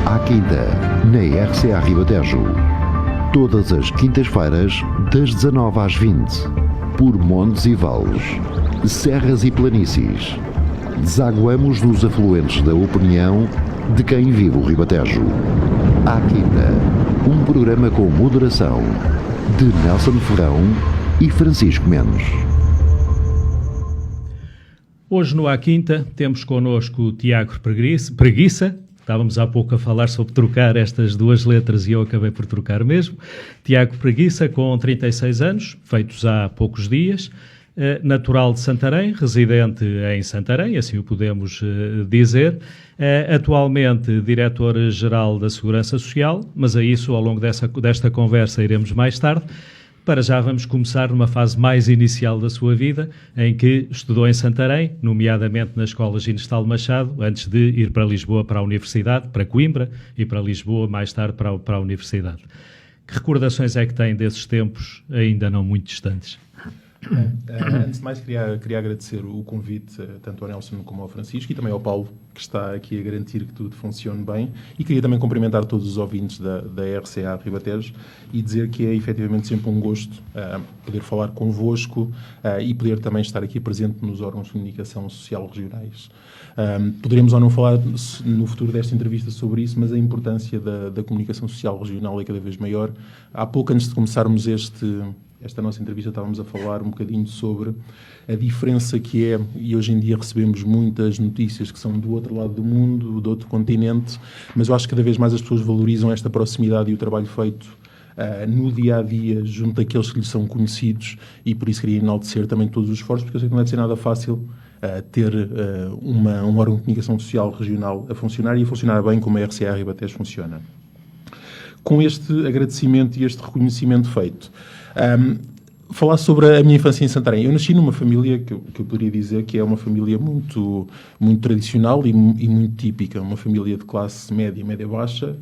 À Quinta, na RCA Ribatejo. Todas as quintas-feiras, das 19 às 20. Por montes e vales, serras e planícies. Desaguamos nos afluentes da opinião de quem vive o Ribatejo. À Quinta, um programa com moderação de Nelson Ferrão e Francisco Mendes. Hoje no À Quinta temos connosco o Tiago Preguiça. Estávamos há pouco a falar sobre trocar estas duas letras e eu acabei por trocar mesmo. Tiago Preguiça, com 36 anos, feitos há poucos dias, natural de Santarém, residente em Santarém, assim o podemos dizer, atualmente diretor-geral da Segurança Social, mas a isso, ao longo desta conversa, iremos mais tarde. Para já vamos começar numa fase mais inicial da sua vida, em que estudou em Santarém, nomeadamente na Escola Ginestal Machado, antes de ir para Lisboa para a Universidade, para Coimbra, e para Lisboa mais tarde para a Universidade. Que recordações é que tem desses tempos ainda não muito distantes? Antes de mais, queria agradecer o convite tanto ao Nelson como ao Francisco e também ao Paulo, que está aqui a garantir que tudo funcione bem. E queria também cumprimentar todos os ouvintes da RCA Ribatejo e dizer que é efetivamente sempre um gosto poder falar convosco e poder também estar aqui presente nos órgãos de comunicação social regionais. Poderemos ou não falar no futuro desta entrevista sobre isso, mas a importância da comunicação social regional é cada vez maior. Há pouco, antes de começarmos esta nossa entrevista, estávamos a falar um bocadinho sobre a diferença que é, e hoje em dia recebemos muitas notícias que são do outro lado do mundo, do outro continente, mas eu acho que cada vez mais as pessoas valorizam esta proximidade e o trabalho feito no dia-a-dia, junto daqueles que lhes são conhecidos, e por isso queria enaltecer também todos os esforços, porque eu sei que não deve ser nada fácil ter um órgão de comunicação social regional a funcionar e a funcionar bem como a RCA Ribatejo funciona. Com este agradecimento e este reconhecimento feito, falar sobre a minha infância em Santarém. Eu nasci numa família que eu poderia dizer que é uma família muito, muito tradicional e muito típica, uma família de classe média baixa,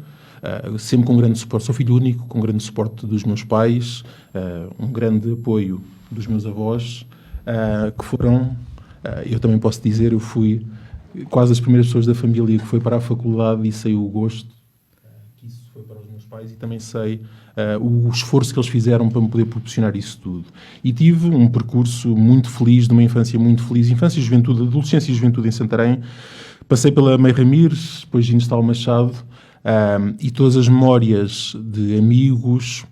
sempre com grande suporte. Sou filho único, com grande suporte dos meus pais, um grande apoio dos meus avós, que foram, eu também posso dizer, eu fui quase as primeiras pessoas da família que foi para a faculdade e sei o gosto que isso foi para os meus pais e também sei o esforço que eles fizeram para me poder proporcionar isso tudo. E tive um percurso muito feliz, de uma infância muito feliz, infância e juventude, adolescência e juventude em Santarém. Passei pela Mãe Ramires, depois Ginestal Machado, e todas as memórias de amigos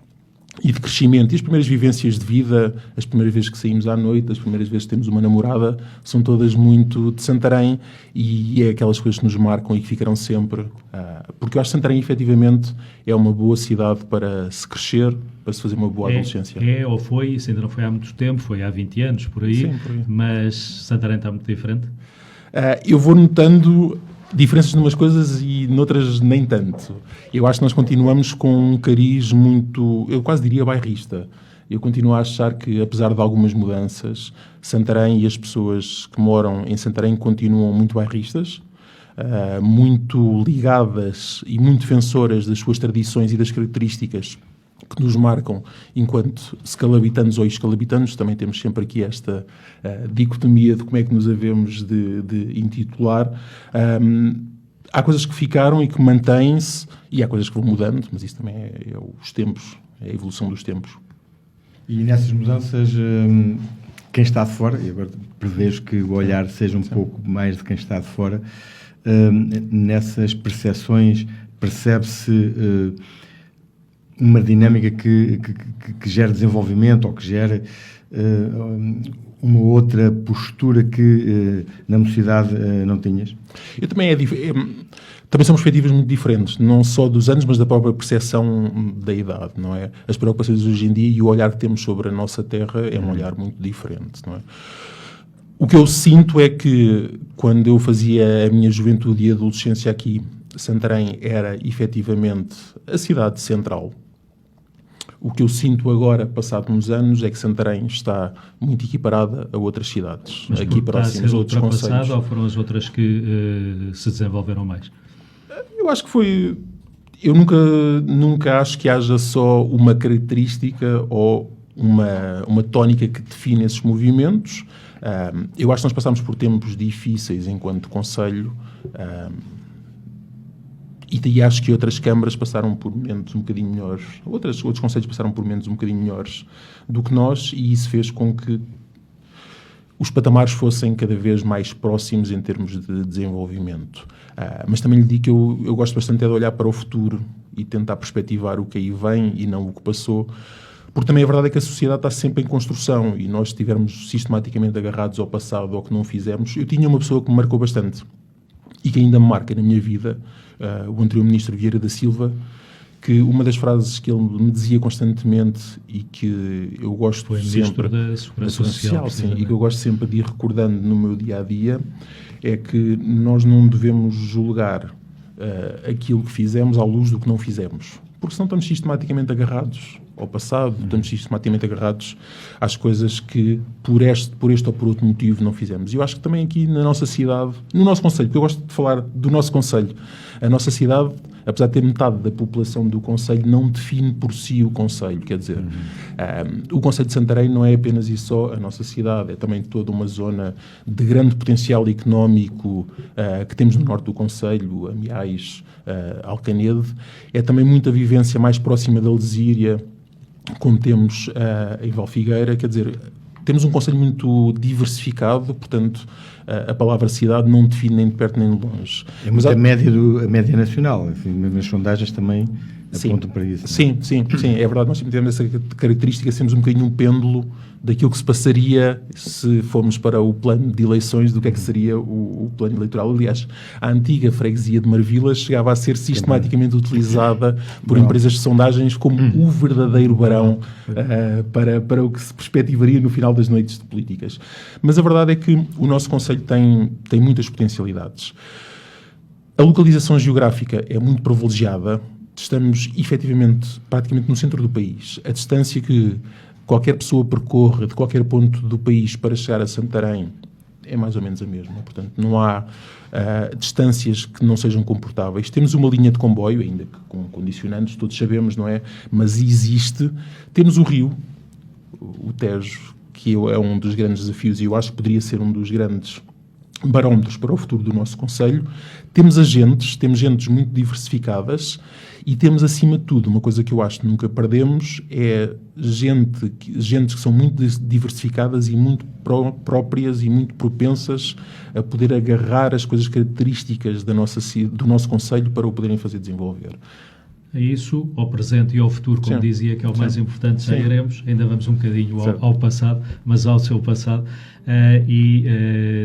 e de crescimento, e as primeiras vivências de vida, as primeiras vezes que saímos à noite, as primeiras vezes que temos uma namorada, são todas muito de Santarém, e é aquelas coisas que nos marcam e que ficarão sempre, porque eu acho que Santarém efetivamente é uma boa cidade para se crescer, para se fazer uma boa adolescência. Ou foi, isso ainda não foi há muito tempo, foi há 20 anos, por aí. Sim, por aí. Mas Santarém está muito diferente? Eu vou notando diferenças em umas coisas e noutras nem tanto. Eu acho que nós continuamos com um cariz muito, eu quase diria bairrista. Eu continuo a achar que, apesar de algumas mudanças, Santarém e as pessoas que moram em Santarém continuam muito bairristas, muito ligadas e muito defensoras das suas tradições e das características que nos marcam enquanto scalabitanos ou escalabitanos. Também temos sempre aqui esta dicotomia de como é que nos havemos de intitular. Há coisas que ficaram e que mantêm-se, e há coisas que vão mudando, mas isso também é os tempos, é a evolução dos tempos. E nessas mudanças, quem está de fora, e agora prevejo que o olhar seja um pouco mais de quem está de fora, nessas percepções percebe-se uma dinâmica que gera desenvolvimento ou que gera uma outra postura que na mocidade não tinhas? Eu também também são perspectivas muito diferentes, não só dos anos, mas da própria percepção da idade, não é? As preocupações de hoje em dia e o olhar que temos sobre a nossa terra é um olhar muito diferente, não é? O que eu sinto é que quando eu fazia a minha juventude e adolescência aqui, Santarém era efetivamente a cidade central. O que eu sinto agora, passado uns anos, é que Santarém está muito equiparada a outras cidades. Mas aqui próximas, outros concelhos. Ou foram as outras que se desenvolveram mais? Eu acho que foi... Eu nunca acho que haja só uma característica ou uma tónica que define esses movimentos. Eu acho que nós passámos por tempos difíceis enquanto concelho, e daí acho que outras câmaras passaram por momentos um bocadinho melhores, outros conselhos passaram por momentos um bocadinho melhores do que nós, e isso fez com que os patamares fossem cada vez mais próximos em termos de desenvolvimento. Mas também lhe digo que eu gosto bastante de olhar para o futuro e tentar perspectivar o que aí vem e não o que passou, porque também a verdade é que a sociedade está sempre em construção, e nós, se estivermos sistematicamente agarrados ao passado ou que não fizermos... Eu tinha uma pessoa que me marcou bastante e que ainda me marca na minha vida, o anterior ministro Vieira da Silva, que uma das frases que ele me dizia constantemente e que eu gosto Foi sempre... ministro da Segurança Social, sim, e que eu gosto sempre de ir recordando no meu dia-a-dia, é que nós não devemos julgar aquilo que fizemos à luz do que não fizemos. Porque senão estamos sistematicamente agarrados ao passado, estamos sistematicamente agarrados às coisas que por este ou por outro motivo não fizemos. E eu acho que também aqui na nossa cidade, no nosso concelho, porque eu gosto de falar do nosso concelho, a nossa cidade, apesar de ter metade da população do concelho, não define por si o concelho. Quer dizer, o concelho de Santarém não é apenas e só a nossa cidade, é também toda uma zona de grande potencial económico que temos no norte do concelho, Amiais, Alcanede. É também muita vivência mais próxima da Lesíria, como temos em Valfigueira. Quer dizer, temos um concelho muito diversificado, portanto, a palavra cidade não define nem de perto nem de longe. É muito a média nacional, assim, mesmo as sondagens também apontam para isso. Sim, é verdade. Nós sempre temos essa característica, sermos um bocadinho um pêndulo daquilo que se passaria se formos para o plano de eleições, do que é que seria o plano eleitoral. Aliás, a antiga freguesia de Marvila chegava a ser sistematicamente utilizada por empresas de sondagens como o verdadeiro barão para o que se perspectivaria no final das noites de políticas. Mas a verdade é que o nosso concelho tem muitas potencialidades. A localização geográfica é muito privilegiada. Estamos, efetivamente, praticamente no centro do país. A distância que qualquer pessoa percorre de qualquer ponto do país para chegar a Santarém é mais ou menos a mesma. Portanto, não há distâncias que não sejam comportáveis. Temos uma linha de comboio, ainda que com condicionantes, todos sabemos, não é? Mas existe. Temos o rio, o Tejo, que é um dos grandes desafios, e eu acho que poderia ser um dos grandes barómetros para o futuro do nosso concelho. Temos gentes muito diversificadas, e temos, acima de tudo, uma coisa que eu acho que nunca perdemos, é gentes que são muito diversificadas e muito próprias e muito propensas a poder agarrar as coisas características do nosso concelho para o poderem fazer desenvolver. A isso, ao presente e ao futuro, como dizia, que é o mais importante, já iremos, ainda vamos um bocadinho ao passado, mas ao seu passado,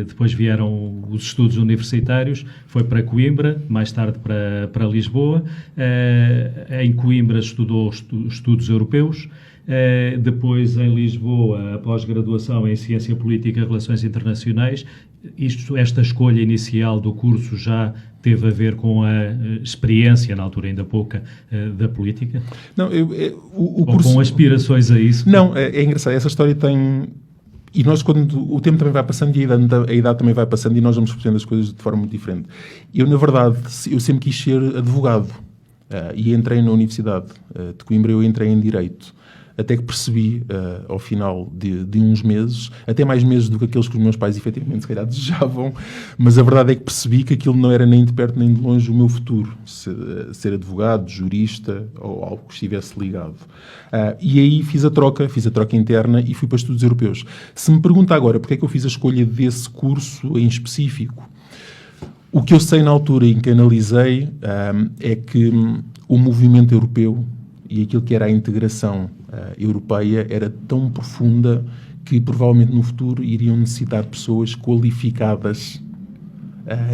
depois vieram os estudos universitários, foi para Coimbra, mais tarde para Lisboa. Em Coimbra estudou estudos europeus, depois em Lisboa a pós-graduação em Ciência Política e Relações Internacionais. Esta escolha inicial do curso já teve a ver com a experiência, na altura ainda pouca, da política? Não, ou com aspirações a isso? Não, é engraçado. Essa história tem... E nós, quando o tempo também vai passando e a idade também vai passando, e nós vamos percebendo as coisas de forma muito diferente. Eu, na verdade, eu sempre quis ser advogado. E entrei na Universidade de Coimbra, eu entrei em Direito. Até que percebi, ao final de uns meses, até mais meses do que aqueles que os meus pais efetivamente se calhar desejavam, mas a verdade é que percebi que aquilo não era nem de perto nem de longe o meu futuro, ser advogado, jurista ou algo que estivesse ligado. E aí fiz a troca interna e fui para estudos europeus. Se me pergunta agora porque é que eu fiz a escolha desse curso em específico, o que eu sei na altura em que analisei é que o movimento europeu e aquilo que era a integração europeia era tão profunda que provavelmente no futuro iriam necessitar pessoas qualificadas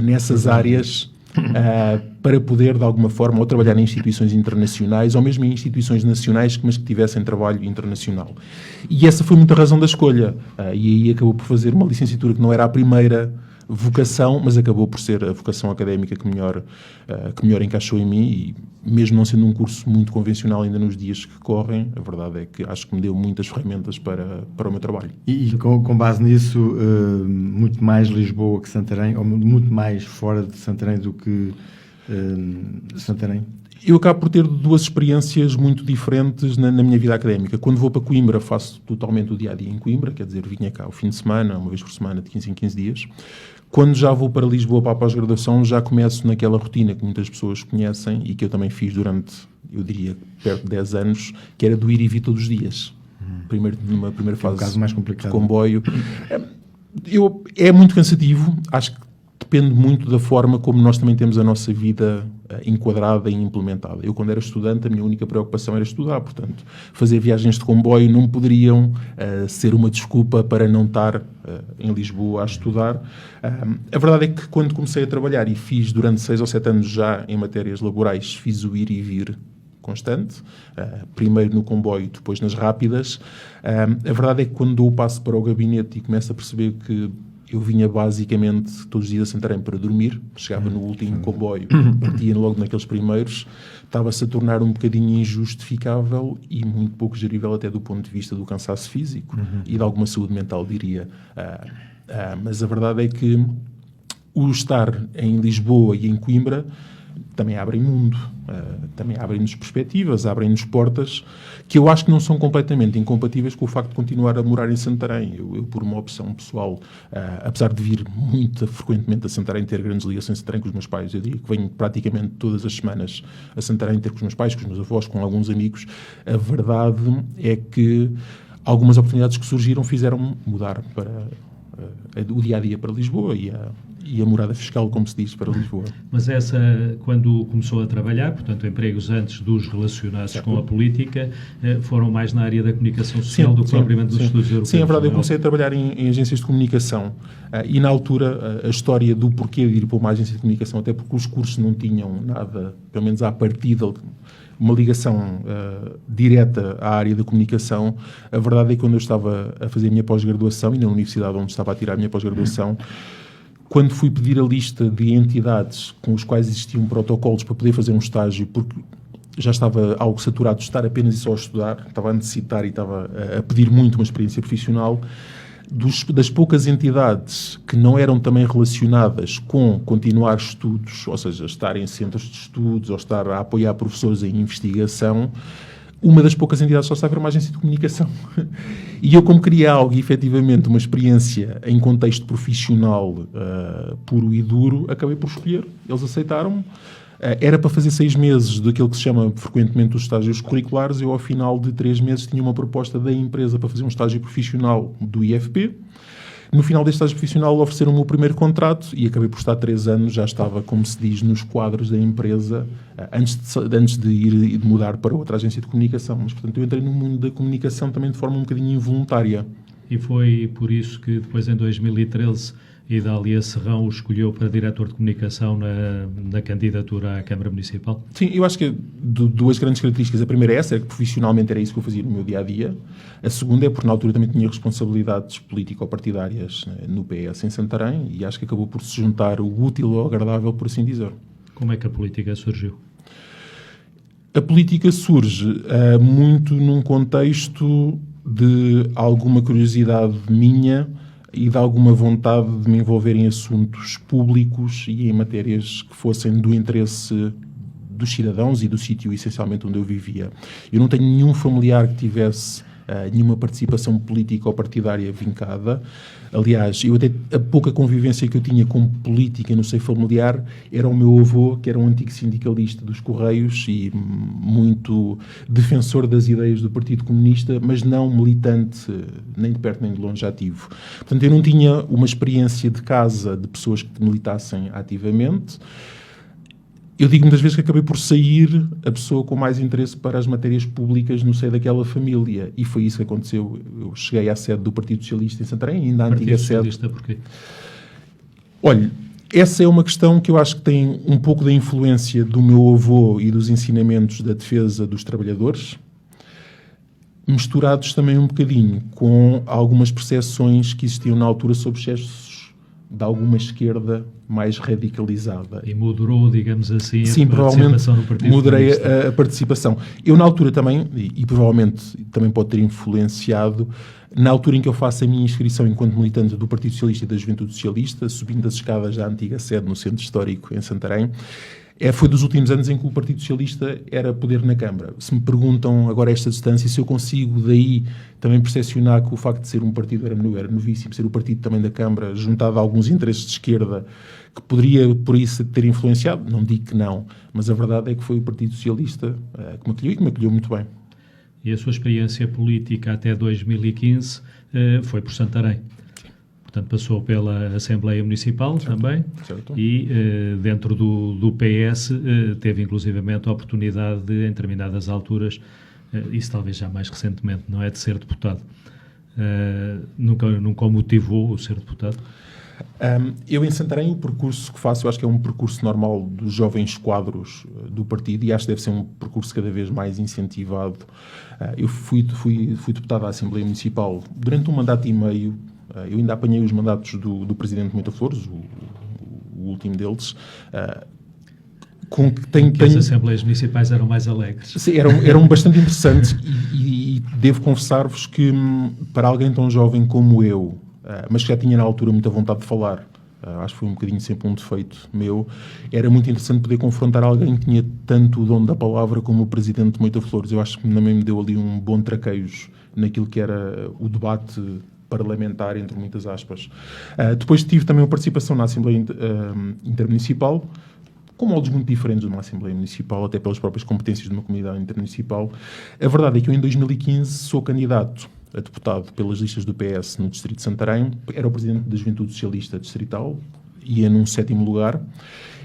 nessas áreas para poder, de alguma forma, ou trabalhar em instituições internacionais ou mesmo em instituições nacionais, mas que tivessem trabalho internacional. E essa foi muita razão da escolha. E aí acabou por fazer uma licenciatura que não era a primeira vocação, mas acabou por ser a vocação académica que melhor encaixou em mim, e mesmo não sendo um curso muito convencional ainda nos dias que correm, a verdade é que acho que me deu muitas ferramentas para o meu trabalho. E com base nisso, muito mais Lisboa que Santarém, ou muito mais fora de Santarém do que Santarém? Eu acabo por ter duas experiências muito diferentes na minha vida académica. Quando vou para Coimbra, faço totalmente o dia-a-dia em Coimbra, quer dizer, vinha cá ao fim de semana, uma vez por semana, de 15 em 15 dias. Quando já vou para Lisboa para a pós-graduação, já começo naquela rotina que muitas pessoas conhecem e que eu também fiz durante, eu diria, perto de 10 anos, que era do ir e vir todos os dias. Numa primeira fase, caso mais complicado, de comboio. É muito cansativo, acho que depende muito da forma como nós também temos a nossa vida enquadrada e implementada. Eu, quando era estudante, a minha única preocupação era estudar, portanto, fazer viagens de comboio não poderiam ser uma desculpa para não estar em Lisboa a estudar. A verdade é que quando comecei a trabalhar, e fiz durante 6 ou 7 anos já em matérias laborais, fiz o ir e vir constante, primeiro no comboio, depois nas rápidas. A verdade é que quando dou o passo para o gabinete e começo a perceber que eu vinha basicamente todos os dias a Santarém para dormir, chegava no último comboio, partia logo naqueles primeiros, estava-se a tornar um bocadinho injustificável e muito pouco gerível até do ponto de vista do cansaço físico e de alguma saúde mental, diria. Mas a verdade é que o estar em Lisboa e em Coimbra também abrem mundo, também abrem-nos perspectivas, abrem-nos portas que eu acho que não são completamente incompatíveis com o facto de continuar a morar em Santarém. Eu por uma opção pessoal, apesar de vir muito frequentemente a Santarém, ter grandes ligações a Santarém com os meus pais, eu diria que venho praticamente todas as semanas a Santarém ter com os meus pais, com os meus avós, com alguns amigos, a verdade é que algumas oportunidades que surgiram fizeram mudar para o dia-a-dia para Lisboa e a morada fiscal, como se diz, para Lisboa. Mas essa, quando começou a trabalhar, portanto, empregos antes dos relacionados com a política, foram mais na área da comunicação social do que propriamente dos estudos europeus? Sim, é verdade. Eu comecei a trabalhar em agências de comunicação e, na altura, a história do porquê de ir para uma agência de comunicação, até porque os cursos não tinham nada, pelo menos à partida, uma ligação direta à área da comunicação. A verdade é que quando eu estava a fazer a minha pós-graduação, e na universidade onde estava a tirar a minha pós-graduação, quando fui pedir a lista de entidades com os quais existiam protocolos para poder fazer um estágio, porque já estava algo saturado de estar apenas e só a estudar, estava a necessitar e estava a pedir muito uma experiência profissional, das poucas entidades que não eram também relacionadas com continuar estudos, ou seja, estar em centros de estudos ou estar a apoiar professores em investigação, uma das poucas entidades só estava era uma agência de comunicação. E eu, como queria algo, efetivamente, uma experiência em contexto profissional puro e duro, acabei por escolher. Eles aceitaram-me. Era para fazer 6 meses daquilo que se chama frequentemente os estágios curriculares. Eu, ao final de 3 meses, tinha uma proposta da empresa para fazer um estágio profissional do IFP. No final deste estágio profissional, ofereceram o meu primeiro contrato e acabei por estar 3 anos. Já estava, como se diz, nos quadros da empresa, antes de ir e de mudar para outra agência de comunicação. Mas, portanto, eu entrei no mundo da comunicação também de forma um bocadinho involuntária. E foi por isso que depois, em 2013, Idália Serrão o escolheu para diretor de comunicação na candidatura à Câmara Municipal? Sim, eu acho que duas grandes características. A primeira é essa, é que profissionalmente era isso que eu fazia no meu dia-a-dia. A segunda é porque na altura também tinha responsabilidades político-partidárias no PS em Santarém e acho que acabou por se juntar o útil ao agradável, por assim dizer. Como é que a política surgiu? A política surge muito num contexto de alguma curiosidade minha e de alguma vontade de me envolver em assuntos públicos e em matérias que fossem do interesse dos cidadãos e do sítio essencialmente onde eu vivia. Eu não tenho nenhum familiar que tivesse nenhuma participação política ou partidária vincada. Aliás, a pouca convivência que eu tinha com política no seio familiar era o meu avô, que era um antigo sindicalista dos Correios e muito defensor das ideias do Partido Comunista, mas não militante, nem de perto nem de longe ativo. Portanto, eu não tinha uma experiência de casa de pessoas que militassem ativamente. Eu digo muitas vezes que acabei por sair a pessoa com mais interesse para as matérias públicas no seio daquela família. E foi isso que aconteceu. Eu cheguei à sede do Partido Socialista em Santarém, ainda a antiga sede. Partido Socialista porquê? Olha, essa é uma questão que eu acho que tem um pouco da influência do meu avô e dos ensinamentos da defesa dos trabalhadores, misturados também um bocadinho com algumas percepções que existiam na altura sobre excessos de alguma esquerda mais radicalizada. E moderou, digamos assim, Sim, a participação no Partido moderei Comunista. a participação. Eu, na altura também, e provavelmente também pode ter influenciado, na altura em que eu faço a minha inscrição enquanto militante do Partido Socialista e da Juventude Socialista, subindo as escadas da antiga sede no Centro Histórico em Santarém, Foi dos últimos anos em que o Partido Socialista era poder na Câmara. Se me perguntam agora a esta distância, se eu consigo daí também percepcionar que o facto de ser um partido era novíssimo, ser o partido também da Câmara, juntado a alguns interesses de esquerda, que poderia por isso ter influenciado, não digo que não, mas a verdade é que foi o Partido Socialista que me acolheu e que me acolheu muito bem. E a sua experiência política até 2015 foi por Santarém. Portanto, passou pela Assembleia Municipal também. Certo. E dentro do PS teve inclusivamente a oportunidade de, em determinadas alturas, isso talvez já mais recentemente, não é, de ser deputado. Nunca o motivou o ser deputado? Eu em Santarém, o percurso que faço, eu acho que é um percurso normal dos jovens quadros do partido e acho que deve ser um percurso cada vez mais incentivado. Eu fui deputado à Assembleia Municipal durante um mandato e meio. Eu ainda apanhei os mandatos do Presidente Moita Flores, o último deles. As Assembleias Municipais eram mais alegres. Sim, eram bastante interessantes e devo confessar-vos que para alguém tão jovem como eu, mas que já tinha na altura muita vontade de falar, acho que foi um bocadinho sempre um defeito meu, era muito interessante poder confrontar alguém que tinha tanto o dom da palavra como o Presidente Moita Flores. Eu acho que também me deu ali um bom traquejo naquilo que era o debate parlamentar, entre muitas aspas. Depois tive também uma participação na Assembleia Intermunicipal, com moldes muito diferentes de uma Assembleia Municipal, até pelas próprias competências de uma comunidade intermunicipal. A verdade é que eu, em 2015, sou candidato a deputado pelas listas do PS no Distrito de Santarém, era o Presidente da Juventude Socialista Distrital, ia num 7º lugar,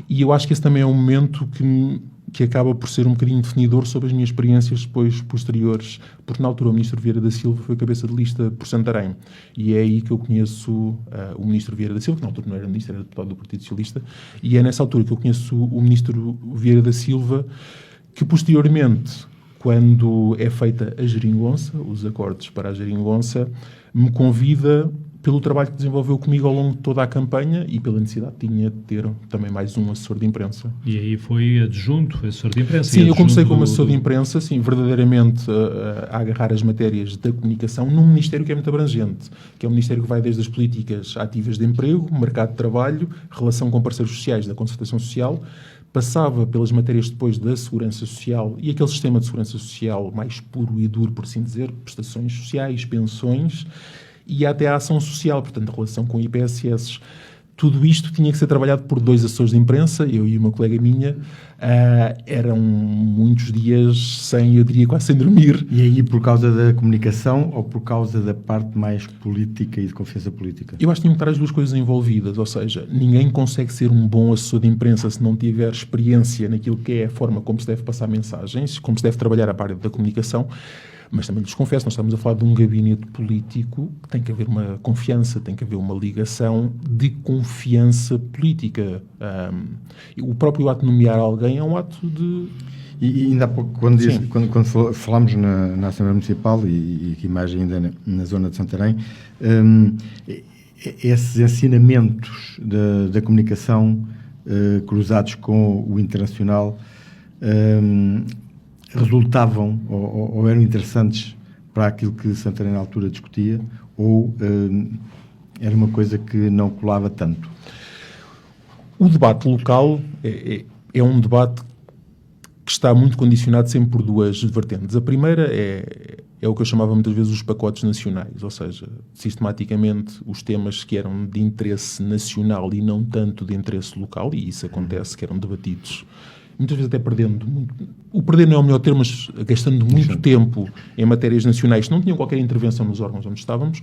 e eu acho que esse também é um momento que acaba por ser um bocadinho definidor sobre as minhas experiências depois posteriores, porque na altura o Ministro Vieira da Silva foi cabeça de lista por Santarém, e é aí que eu conheço o Ministro Vieira da Silva, que na altura não era Ministro, era deputado do Partido Socialista, e é nessa altura que eu conheço o Ministro Vieira da Silva, que posteriormente, quando é feita a geringonça, os acordos para a geringonça, me convida pelo trabalho que desenvolveu comigo ao longo de toda a campanha e pela necessidade que tinha de ter também mais um assessor de imprensa. E aí foi adjunto, assessor de imprensa? Sim, eu comecei como assessor de imprensa, sim, verdadeiramente a agarrar as matérias da comunicação num ministério que é muito abrangente, que é um ministério que vai desde as políticas ativas de emprego, mercado de trabalho, relação com parceiros sociais da concertação social, passava pelas matérias depois da segurança social e aquele sistema de segurança social mais puro e duro, por assim dizer, prestações sociais, pensões, e até a ação social, portanto, a relação com IPSS. Tudo isto tinha que ser trabalhado por 2 assessores de imprensa, eu e uma colega minha. Eram muitos dias eu diria, quase sem dormir. E aí por causa da comunicação ou por causa da parte mais política e de confiança política? Eu acho que tinham que estar as 2 coisas envolvidas, ou seja, ninguém consegue ser um bom assessor de imprensa se não tiver experiência naquilo que é a forma como se deve passar mensagens, como se deve trabalhar a parte da comunicação. Mas também lhes confesso, nós estamos a falar de um gabinete político que tem que haver uma confiança, tem que haver uma ligação de confiança política. O próprio ato de nomear alguém é um ato de... E ainda há pouco, quando falámos na Assembleia Municipal e aqui mais ainda na zona de Santarém, esses ensinamentos da comunicação cruzados com o internacional resultavam ou eram interessantes para aquilo que Santarém na altura discutia, ou era uma coisa que não colava tanto? O debate local é um debate que está muito condicionado sempre por 2 vertentes. A primeira é o que eu chamava muitas vezes os pacotes nacionais, ou seja, sistematicamente os temas que eram de interesse nacional e não tanto de interesse local, e isso acontece, que eram debatidos muitas vezes até perdendo muito. O perder não é o melhor termo, mas gastando muito tempo em matérias nacionais que não tinham qualquer intervenção nos órgãos onde estávamos,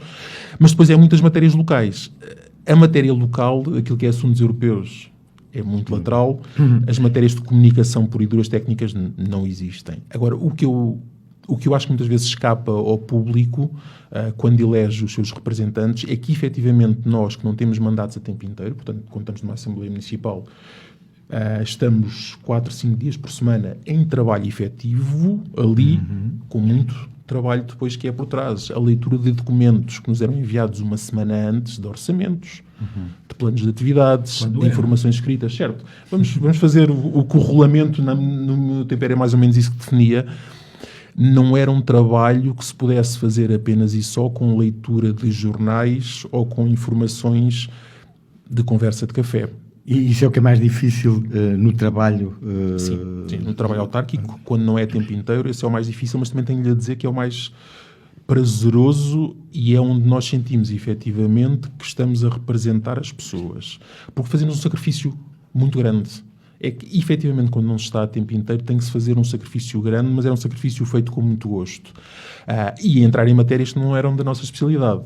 mas depois muitas matérias locais. A matéria local, aquilo que é assuntos europeus, é muito lateral. As matérias de comunicação por e duras técnicas não existem. Agora, o que eu acho que muitas vezes escapa ao público quando elege os seus representantes é que, efetivamente, nós que não temos mandatos a tempo inteiro, portanto, contamos numa Assembleia Municipal, estamos 4, 5 dias por semana em trabalho efetivo ali, com muito trabalho depois que é por trás. A leitura de documentos que nos eram enviados uma semana antes, de orçamentos, de planos de atividades, de informações escritas, certo? Vamos fazer o que o regulamento no meu tempo era mais ou menos isso que definia. Não era um trabalho que se pudesse fazer apenas e só com leitura de jornais ou com informações de conversa de café. E isso é o que é mais difícil no trabalho? Sim, no trabalho autárquico, quando não é tempo inteiro, esse é o mais difícil, mas também tenho-lhe a dizer que é o mais prazeroso e é onde nós sentimos efetivamente que estamos a representar as pessoas. Porque fazemos um sacrifício muito grande. É que, efetivamente, quando não se está a tempo inteiro, tem que se fazer um sacrifício grande, mas é um sacrifício feito com muito gosto. E entrar em matérias que não eram da nossa especialidade.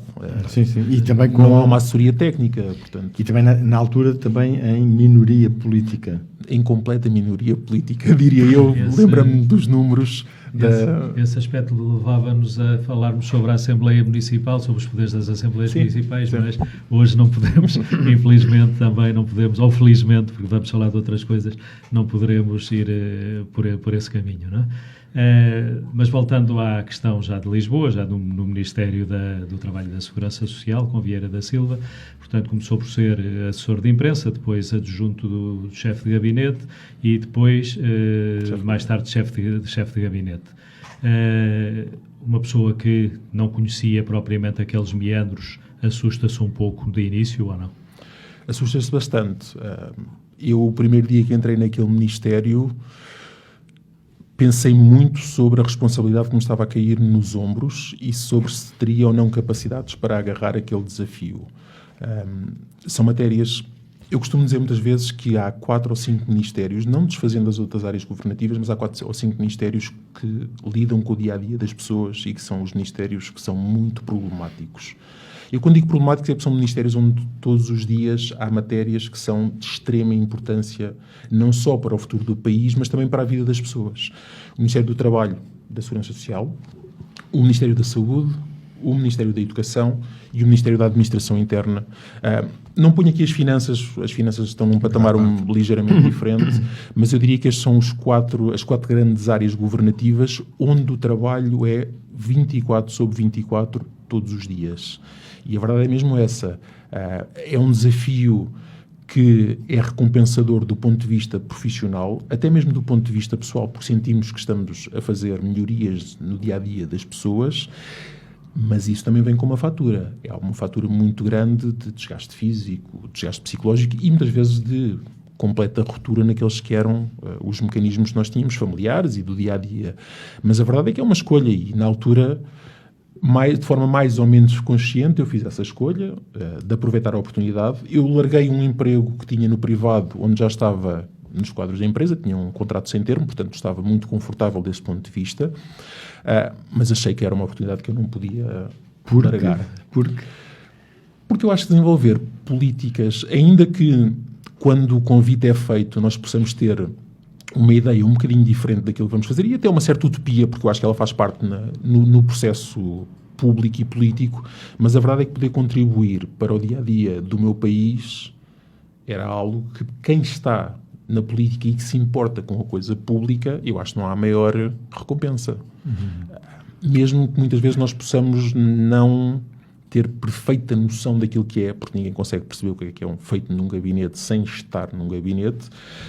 Sim. E também não há uma assessoria técnica, portanto. E também, na altura, também em minoria política. Em completa minoria política, diria eu. Lembra-me dos números. Esse aspecto levava-nos a falarmos sobre a Assembleia Municipal, sobre os poderes das Assembleias Municipais, mas hoje não podemos, infelizmente também não podemos, ou felizmente, porque vamos falar de outras coisas, não poderemos ir por esse caminho, não é? Mas voltando à questão já de Lisboa, já no Ministério do Trabalho e da Segurança Social, com Vieira da Silva, portanto começou por ser assessor de imprensa, depois adjunto do chefe de gabinete e depois, mais tarde, chefe de gabinete. Uma pessoa que não conhecia propriamente aqueles meandros, assusta-se um pouco de início ou não? Assusta-se bastante. Eu, o primeiro dia que entrei naquele Ministério, pensei muito sobre a responsabilidade que me estava a cair nos ombros e sobre se teria ou não capacidades para agarrar aquele desafio. São matérias... Eu costumo dizer muitas vezes que há 4 ou 5 ministérios, não desfazendo as outras áreas governativas, mas há 4 ou 5 ministérios que lidam com o dia-a-dia das pessoas e que são os ministérios que são muito problemáticos. Eu, quando digo problemáticos, é porque são ministérios onde todos os dias há matérias que são de extrema importância, não só para o futuro do país, mas também para a vida das pessoas. O Ministério do Trabalho, da Segurança Social, o Ministério da Saúde, o Ministério da Educação e o Ministério da Administração Interna. Não ponho aqui as finanças estão num patamar ligeiramente diferente, mas eu diria que estes são as 4 grandes áreas governativas onde o trabalho é 24/24 todos os dias. E a verdade é mesmo essa. É um desafio que é recompensador do ponto de vista profissional, até mesmo do ponto de vista pessoal, porque sentimos que estamos a fazer melhorias no dia-a-dia das pessoas, mas isso também vem com uma fatura. É uma fatura muito grande de desgaste físico, desgaste psicológico e muitas vezes de completa ruptura naqueles que eram os mecanismos que nós tínhamos familiares e do dia-a-dia. Mas a verdade é que é uma escolha e, na altura, de forma mais ou menos consciente, eu fiz essa escolha de aproveitar a oportunidade. Eu larguei um emprego que tinha no privado, onde já estava nos quadros da empresa, tinha um contrato sem termo, portanto estava muito confortável desse ponto de vista, mas achei que era uma oportunidade que eu não podia largar. Porque eu acho que desenvolver políticas, ainda que quando o convite é feito nós possamos ter uma ideia um bocadinho diferente daquilo que vamos fazer, e até uma certa utopia, porque eu acho que ela faz parte no processo público e político, mas a verdade é que poder contribuir para o dia-a-dia do meu país era algo que quem está na política e que se importa com a coisa pública, eu acho que não há maior recompensa. Mesmo que muitas vezes nós possamos não ter perfeita noção daquilo que é, porque ninguém consegue perceber o que é feito num gabinete sem estar num gabinete,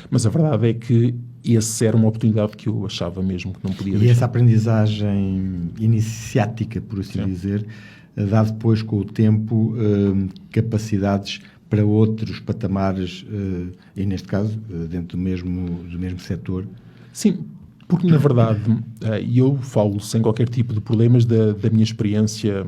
mas a verdade é que essa era uma oportunidade que eu achava mesmo que não podia deixar. E essa aprendizagem iniciática, por assim dizer, dá depois com o tempo capacidades para outros patamares, e neste caso, dentro do mesmo setor? Sim, porque na verdade, e eu falo sem qualquer tipo de problemas da minha experiência.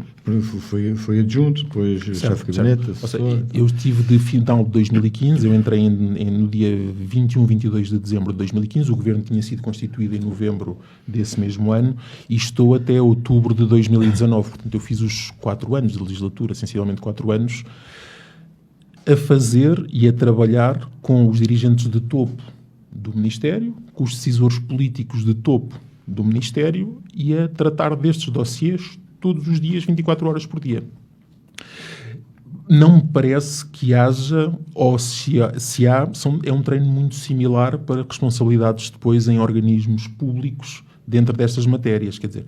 Foi adjunto, depois chefe de gabinete, assessor. Eu estive de final de 2015, eu entrei no dia 21/22 de dezembro de 2015, o governo tinha sido constituído em novembro desse mesmo ano, e estou até outubro de 2019, portanto eu fiz os 4 anos de legislatura, sensivelmente 4 anos, a fazer e a trabalhar com os dirigentes de topo do Ministério, com os decisores políticos de topo do Ministério e a tratar destes dossiês todos os dias, 24 horas por dia. Não me parece que haja, ou se há, é um treino muito similar para responsabilidades depois em organismos públicos dentro destas matérias. Quer dizer,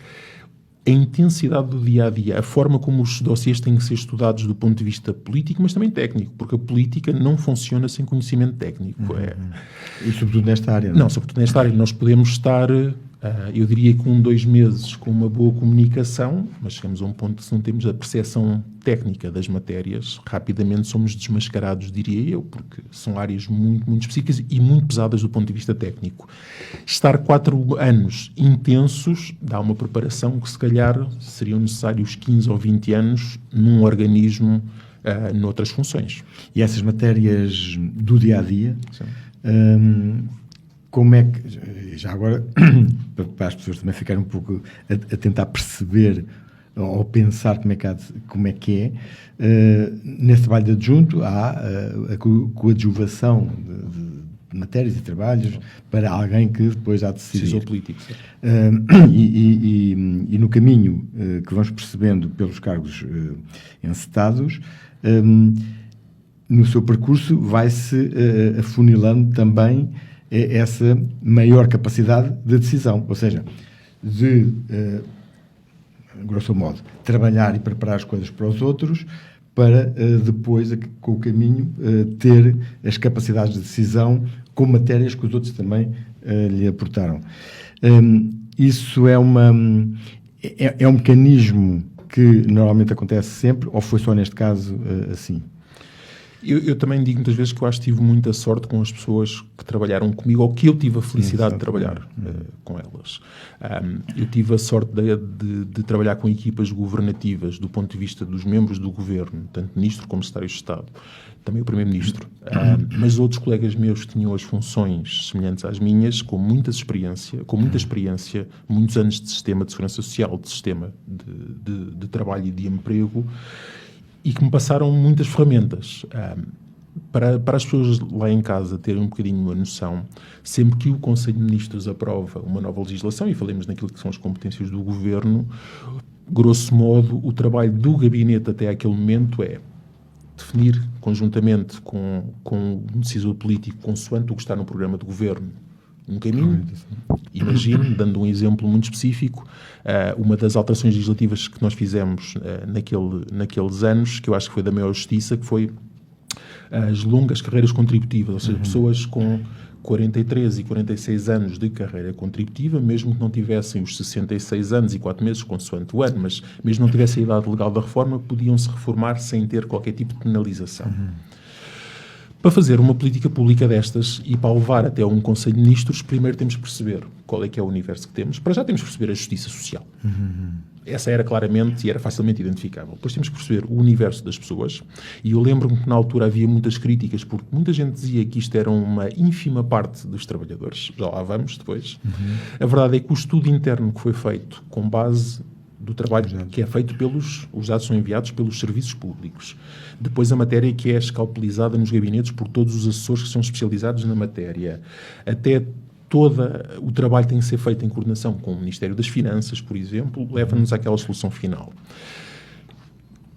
a intensidade do dia-a-dia, a forma como os dossiês têm que ser estudados do ponto de vista político, mas também técnico, porque a política não funciona sem conhecimento técnico. E sobretudo nesta área, não, sobretudo nesta área. Nós podemos estar Eu diria que 2 meses com uma boa comunicação, mas chegamos a um ponto que se não temos a percepção técnica das matérias, rapidamente somos desmascarados, diria eu, porque são áreas muito, muito específicas e muito pesadas do ponto de vista técnico. Estar 4 anos intensos dá uma preparação que se calhar seriam necessários 15 ou 20 anos num organismo noutras funções. E essas matérias do dia-a-dia, como é que, já agora, para as pessoas também ficarem um pouco a tentar perceber ou pensar como é que é, nesse trabalho de adjunto há a coadjuvação de matérias e trabalhos para alguém que depois há de decidir. Decisor político. E no caminho que vamos percebendo pelos cargos encetados, no seu percurso vai-se afunilando também essa maior capacidade de decisão, ou seja, de, grosso modo, trabalhar e preparar as coisas para os outros, para depois, com o caminho, ter as capacidades de decisão com matérias que os outros também lhe aportaram. Isso é um mecanismo que normalmente acontece sempre, ou foi só neste caso assim? Eu também digo muitas vezes que eu acho que tive muita sorte com as pessoas que trabalharam comigo, ou que eu tive a felicidade de trabalhar com elas. Eu tive a sorte de trabalhar com equipas governativas do ponto de vista dos membros do governo, tanto ministro como secretário de Estado, também o primeiro-ministro, mas outros colegas meus que tinham as funções semelhantes às minhas, com muita experiência, muitos anos de sistema de segurança social, de sistema de trabalho e de emprego, e que me passaram muitas ferramentas. Para as pessoas lá em casa terem um bocadinho a noção, sempre que o Conselho de Ministros aprova uma nova legislação, e falemos naquilo que são as competências do Governo, grosso modo, o trabalho do gabinete até aquele momento é definir conjuntamente com o decisor político, consoante o que está no programa de Governo, um caminho. Imagino, dando um exemplo muito específico, uma das alterações legislativas que nós fizemos naqueles anos, que eu acho que foi da maior justiça, que foi as longas carreiras contributivas, ou seja, pessoas com 43 e 46 anos de carreira contributiva, mesmo que não tivessem os 66 anos e 4 meses, consoante o ano, mas mesmo não tivessem a idade legal da reforma, podiam se reformar sem ter qualquer tipo de penalização. Para fazer uma política pública destas e para levar até um Conselho de Ministros, primeiro temos que perceber qual é que é o universo que temos. Para já temos que perceber a justiça social. Essa era claramente e era facilmente identificável. Depois temos que perceber o universo das pessoas. E eu lembro-me que na altura havia muitas críticas, porque muita gente dizia que isto era uma ínfima parte dos trabalhadores. Já lá vamos depois. A verdade é que o estudo interno que foi feito com base do trabalho que é feito os dados são enviados pelos serviços públicos. Depois a matéria que é escalpelizada nos gabinetes por todos os assessores que são especializados na matéria. Até todo o trabalho tem que ser feito em coordenação com o Ministério das Finanças, por exemplo, leva-nos àquela solução final.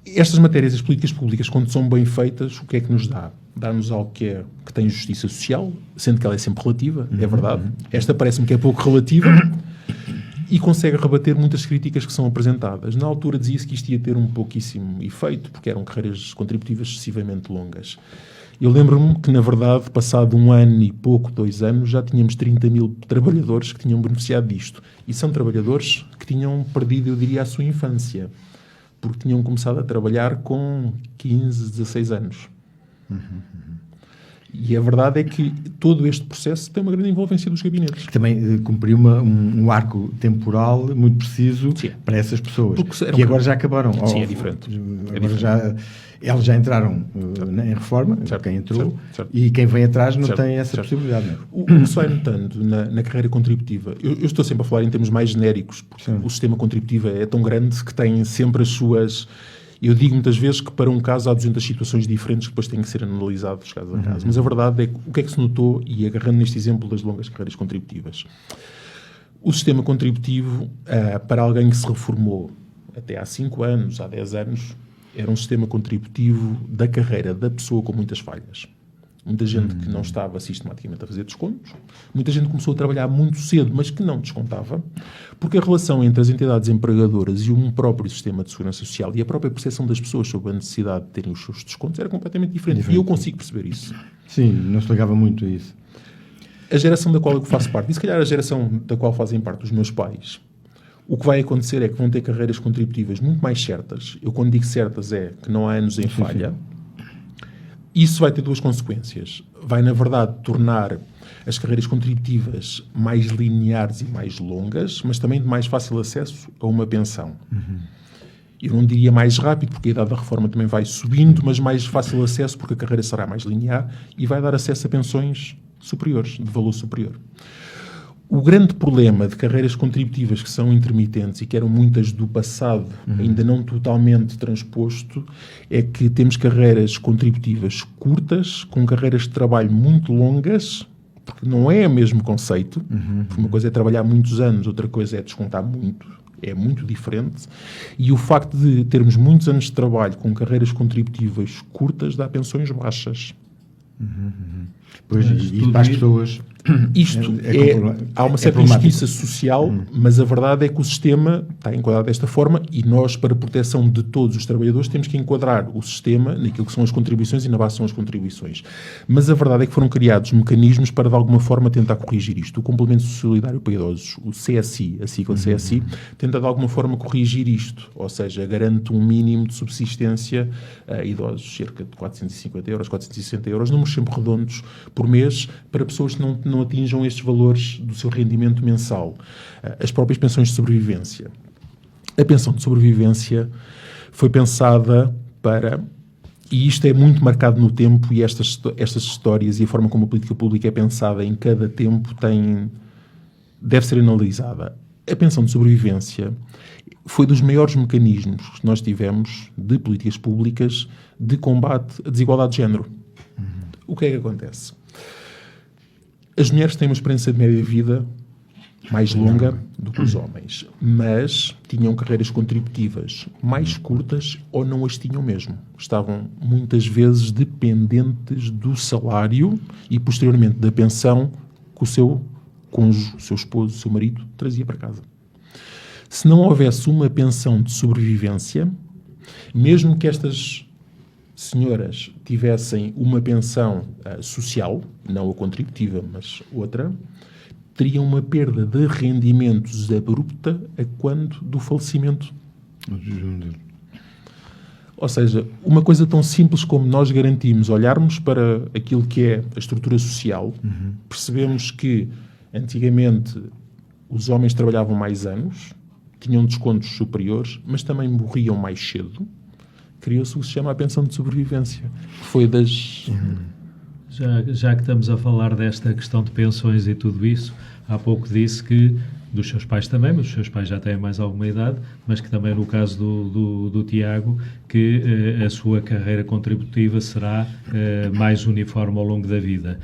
Estas matérias, as políticas públicas, quando são bem feitas, o que é que nos dá? Dá-nos algo que tem justiça social, sendo que ela é sempre relativa, é verdade. Esta parece-me que é pouco relativa, e consegue rebater muitas críticas que são apresentadas. Na altura dizia-se que isto ia ter um pouquíssimo efeito, porque eram carreiras contributivas excessivamente longas. Eu lembro-me que, na verdade, passado 1 ano e pouco, 2 anos, já tínhamos 30 mil trabalhadores que tinham beneficiado disto. E são trabalhadores que tinham perdido, eu diria, a sua infância, porque tinham começado a trabalhar com 15, 16 anos. E a verdade é que todo este processo tem uma grande envolvência dos gabinetes. Que também cumpriu um arco temporal muito preciso para essas pessoas, que agora já acabaram. Sim, é diferente. Eles já entraram em reforma, quem entrou, e quem vem atrás não tem essa possibilidade. Não é? O que se vai notando na carreira contributiva, eu estou sempre a falar em termos mais genéricos, porque o sistema contributivo é tão grande que tem sempre as suas... Eu digo muitas vezes que para um caso há 200 situações diferentes que depois têm que ser analisadas caso a caso. Mas a verdade é que o que é que se notou, e agarrando neste exemplo das longas carreiras contributivas, o sistema contributivo, para alguém que se reformou até há 5 anos, há 10 anos, era um sistema contributivo da carreira da pessoa com muitas falhas. Muita gente que não estava sistematicamente a fazer descontos. Muita gente começou a trabalhar muito cedo, mas que não descontava. Porque a relação entre as entidades empregadoras e um próprio sistema de segurança social e a própria percepção das pessoas sobre a necessidade de terem os seus descontos era completamente diferente. E eu consigo perceber isso. Sim, não se ligava muito a isso. A geração da qual eu faço parte, e se calhar a geração da qual fazem parte os meus pais, o que vai acontecer é que vão ter carreiras contributivas muito mais certas. Eu, quando digo certas, é que não há anos em falha. Isso vai ter duas consequências. Vai, na verdade, tornar as carreiras contributivas mais lineares e mais longas, mas também de mais fácil acesso a uma pensão. Eu não diria mais rápido, porque a idade da reforma também vai subindo, mas mais fácil acesso, porque a carreira será mais linear e vai dar acesso a pensões superiores, de valor superior. O grande problema de carreiras contributivas que são intermitentes e que eram muitas do passado, ainda não totalmente transposto, é que temos carreiras contributivas curtas, com carreiras de trabalho muito longas, porque não é o mesmo conceito. Uma coisa é trabalhar muitos anos, outra coisa é descontar muito. É muito diferente. E o facto de termos muitos anos de trabalho com carreiras contributivas curtas dá pensões baixas. Pois, e para as pessoas... Isto há uma certa injustiça social, mas a verdade é que o sistema está enquadrado desta forma e nós, para a proteção de todos os trabalhadores, temos que enquadrar o sistema naquilo que são as contribuições e na base são as contribuições. Mas a verdade é que foram criados mecanismos para, de alguma forma, tentar corrigir isto. O Complemento Solidário para Idosos, o CSI, a sigla CSI, tenta, de alguma forma, corrigir isto. Ou seja, garante um mínimo de subsistência a idosos, cerca de 450 euros, 460 euros, números sempre redondos, por mês, para pessoas que não atinjam estes valores do seu rendimento mensal. As próprias pensões de sobrevivência. A pensão de sobrevivência foi pensada para... E isto é muito marcado no tempo e estas histórias e a forma como a política pública é pensada em cada tempo deve ser analisada. A pensão de sobrevivência foi dos maiores mecanismos que nós tivemos de políticas públicas de combate à desigualdade de género. O que é que acontece? As mulheres têm uma experiência de média de vida mais longa do que os homens, mas tinham carreiras contributivas mais curtas ou não as tinham mesmo. Estavam muitas vezes dependentes do salário e posteriormente da pensão que o seu cônjuge, o seu esposo, o seu marido trazia para casa. Se não houvesse uma pensão de sobrevivência, mesmo que estas senhoras tivessem uma pensão social, não a contributiva, mas outra, teriam uma perda de rendimentos abrupta a quando do falecimento. Ou seja, uma coisa tão simples como nós garantimos, olharmos para aquilo que é a estrutura social, percebemos que antigamente os homens trabalhavam mais anos, tinham descontos superiores, mas também morriam mais cedo. Criou-se o que se chama a pensão de sobrevivência. Foi das... Já que estamos a falar desta questão de pensões e tudo isso, há pouco disse que, dos seus pais também, mas os seus pais já têm mais alguma idade, mas que também no caso do Tiago, que a sua carreira contributiva será mais uniforme ao longo da vida.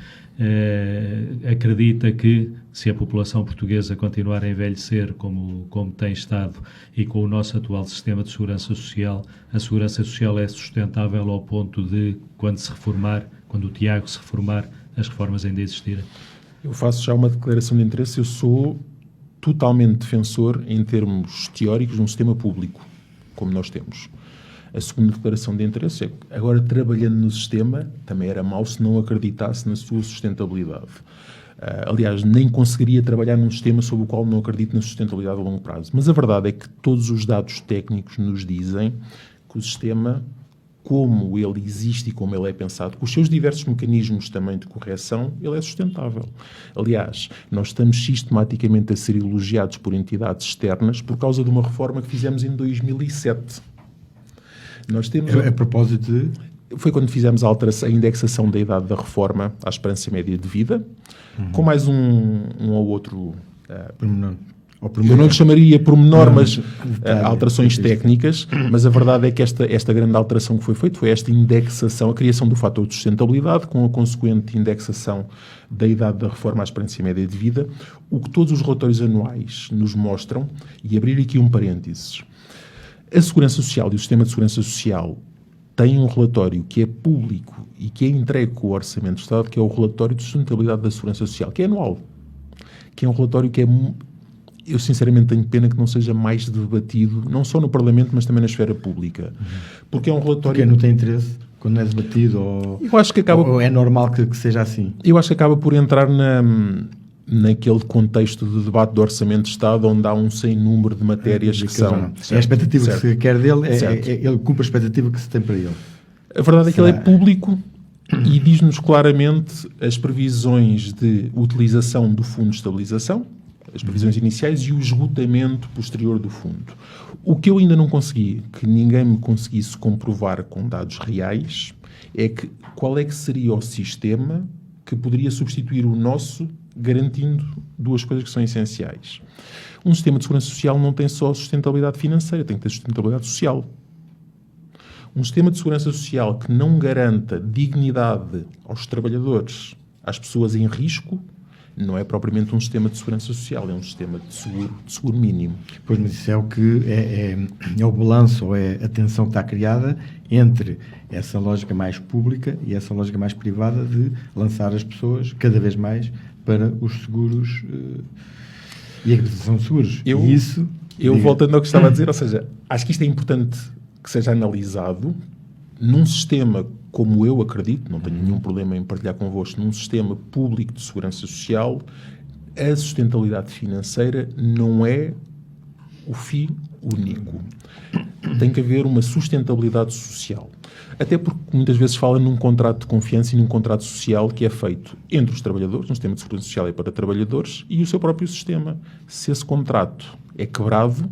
Acredita que, se a população portuguesa continuar a envelhecer como tem estado e com o nosso atual sistema de segurança social, a segurança social é sustentável ao ponto de, quando o Tiago se reformar, as reformas ainda existirem? Eu faço já uma declaração de interesse. Eu sou totalmente defensor, em termos teóricos, de um sistema público, como nós temos. A segunda declaração de interesse é que, agora trabalhando no sistema, também era mau se não acreditasse na sua sustentabilidade. Aliás, nem conseguiria trabalhar num sistema sobre o qual não acredito na sustentabilidade a longo prazo. Mas a verdade é que todos os dados técnicos nos dizem que o sistema, como ele existe e como ele é pensado, com os seus diversos mecanismos também de correção, ele é sustentável. Aliás, nós estamos sistematicamente a ser elogiados por entidades externas por causa de uma reforma que fizemos em 2007. Nós temos... A propósito de... Foi quando fizemos a indexação da idade da reforma à esperança média de vida, com mais um ou outro... pormenor. Eu não lhe chamaria pormenor, mas alterações técnicas, mas a verdade é que esta grande alteração que foi feita foi esta indexação, a criação do fator de sustentabilidade, com a consequente indexação da idade da reforma à esperança média de vida, o que todos os relatórios anuais nos mostram, e abrir aqui um parênteses. A Segurança Social e o Sistema de Segurança Social têm um relatório que é público e que é entregue com o Orçamento do Estado, que é o relatório de sustentabilidade da Segurança Social, que é anual, que é um relatório que é... Eu, sinceramente, tenho pena que não seja mais debatido, não só no Parlamento, mas também na esfera pública. Porque é um relatório... Porque não tem interesse? quando é debatido, ou, Eu acho que acaba, ou é normal que seja assim? eu acho que acaba por entrar naquele contexto de debate do Orçamento de Estado, onde há um sem número de matérias que são... É a expectativa certo. que se quer dele, Certo. ele cumpre a expectativa que se tem para ele. A verdade é que ele é Será? público e diz-nos claramente as previsões de utilização do Fundo de Estabilização, as previsões iniciais e o esgotamento posterior do fundo. O que eu ainda não consegui, que ninguém me conseguisse comprovar com dados reais, é que qual é que seria o sistema que poderia substituir o nosso, garantindo duas coisas que são essenciais. Um sistema de segurança social não tem só sustentabilidade financeira, tem que ter sustentabilidade social. Um sistema de segurança social que não garanta dignidade aos trabalhadores, às pessoas em risco, não é propriamente um sistema de segurança social, é um sistema de seguro mínimo. Pois, mas isso é o que é o balanço, ou é a tensão que está criada entre essa lógica mais pública e essa lógica mais privada de lançar as pessoas cada vez mais para os seguros e a acreditação de seguros. Eu voltando ao que estava a dizer, ou seja, acho que isto é importante que seja analisado num sistema como eu acredito, não tenho nenhum problema em partilhar convosco, num sistema público de segurança social, a sustentabilidade financeira não é o fim único. Tem que haver uma sustentabilidade social. Até porque muitas vezes fala num contrato de confiança e num contrato social que é feito entre os trabalhadores, um sistema de segurança social é para trabalhadores, e o seu próprio sistema. Se esse contrato é quebrado,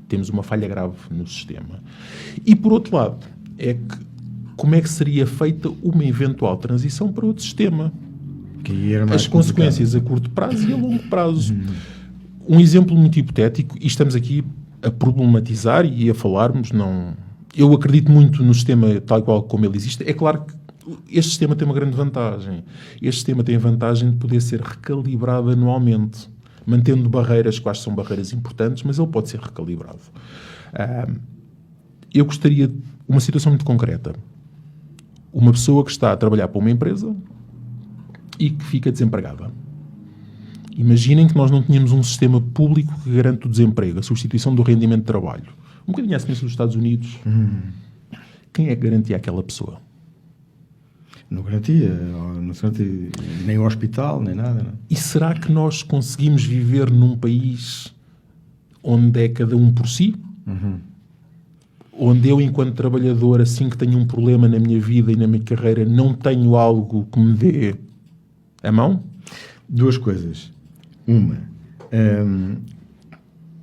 temos uma falha grave no sistema. E por outro lado, como é que seria feita uma eventual transição para outro sistema? Que era mais as consequências a curto prazo e a longo prazo. Um exemplo muito hipotético, e estamos aqui a problematizar e a falarmos, não... Eu acredito muito no sistema tal qual como ele existe. É claro que este sistema tem uma grande vantagem. Este sistema tem a vantagem de poder ser recalibrado anualmente, mantendo barreiras que acho que são barreiras importantes, mas ele pode ser recalibrado. Eu gostaria de uma situação muito concreta. Uma pessoa que está a trabalhar para uma empresa e que fica desempregada. Imaginem que nós não tínhamos um sistema público que garante o desemprego, a substituição do rendimento de trabalho. Um bocadinho à semelhança dos Estados Unidos. Quem é que garantia aquela pessoa? Não garantia, nem o hospital, nem nada. Não. E será que nós conseguimos viver num país onde é cada um por si? Onde eu, enquanto trabalhador, assim que tenho um problema na minha vida e na minha carreira, não tenho algo que me dê a mão? Duas coisas. Uma,